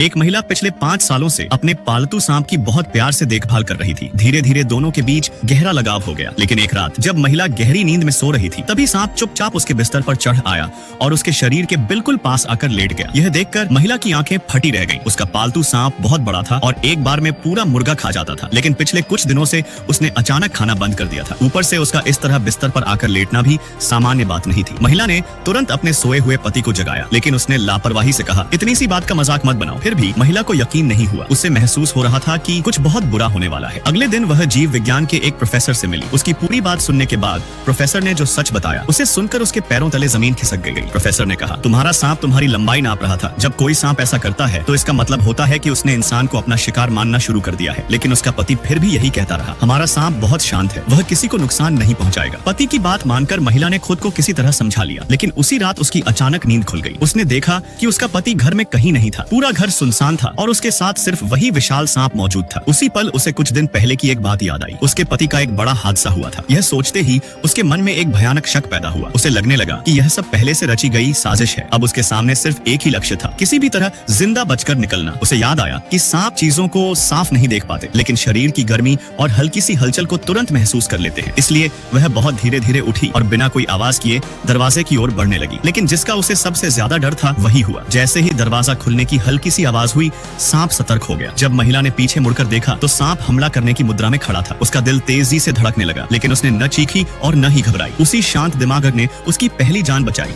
एक महिला पिछले 5 सालों से अपने पालतू सांप की बहुत प्यार से देखभाल कर रही थी। धीरे धीरे दोनों के बीच गहरा लगाव हो गया। लेकिन एक रात जब महिला गहरी नींद में सो रही थी, तभी सांप चुपचाप उसके बिस्तर पर चढ़ आया और उसके शरीर के बिल्कुल पास आकर लेट गया। यह देखकर महिला की आंखें फटी रह गईं। उसका पालतू सांप बहुत बड़ा था और एक बार में पूरा मुर्गा खा जाता था। लेकिन पिछले कुछ दिनों से उसने अचानक खाना बंद कर दिया था। ऊपर से उसका इस तरह बिस्तर पर आकर लेटना भी सामान्य बात नहीं थी। महिला ने तुरंत अपने सोए हुए पति को जगाया, लेकिन उसने लापरवाही से कहा, इतनी सी बात का मजाक मत बनाओ। फिर भी महिला को यकीन नहीं हुआ। उसे महसूस हो रहा था कि कुछ बहुत बुरा होने वाला है। अगले दिन वह जीव विज्ञान के एक प्रोफेसर से मिली। उसकी पूरी बात सुनने के बाद प्रोफेसर ने जो सच बताया, उसे सुनकर उसके पैरों तले जमीन खिसक गई। प्रोफेसर ने कहा, तुम्हारा सांप तुम्हारी लंबाई नाप रहा था। जब कोई सांप ऐसा करता है तो इसका मतलब होता है कि उसने इंसान को अपना शिकार मानना शुरू कर दिया है। लेकिन उसका पति फिर भी यही कहता रहा, हमारा सांप बहुत शांत है, वह किसी को नुकसान नहीं पहुंचाएगा। पति की बात मानकर महिला ने खुद को किसी तरह समझा लिया। लेकिन उसी रात उसकी अचानक नींद खुल गई। उसने देखा कि उसका पति घर में कहीं नहीं था। पूरा घर सुनसान था और उसके साथ सिर्फ वही विशाल सांप मौजूद था। उसी पल उसे कुछ दिन पहले की एक बात याद आई। उसके पति का एक बड़ा हादसा हुआ था। यह सोचते ही उसके मन में एक भयानक शक पैदा हुआ। उसे लगने लगा कि यह सब पहले से रची गई साजिश है। अब उसके सामने सिर्फ एक ही लक्ष्य था, किसी भी तरह जिंदा बचकर निकलना। उसे याद आया कि सांप चीजों को साफ नहीं देख पाते, लेकिन शरीर की गर्मी और हल्की सी हलचल को तुरंत महसूस कर लेते हैं। इसलिए वह बहुत धीरे धीरे उठी और बिना कोई आवाज किए दरवाजे की ओर बढ़ने लगी। लेकिन जिसका उसे सबसे ज्यादा डर था वही हुआ। जैसे ही दरवाजा खुलने की हल्की सी आवाज हुई, सांप सतर्क हो गया। जब महिला ने पीछे मुड़कर देखा तो सांप हमला करने की मुद्रा में खड़ा था। उसका दिल तेजी से धड़कने लगा, लेकिन उसने न चीखी और न ही घबराई। उसी शांत दिमाग ने उसकी पहली जान बचाई।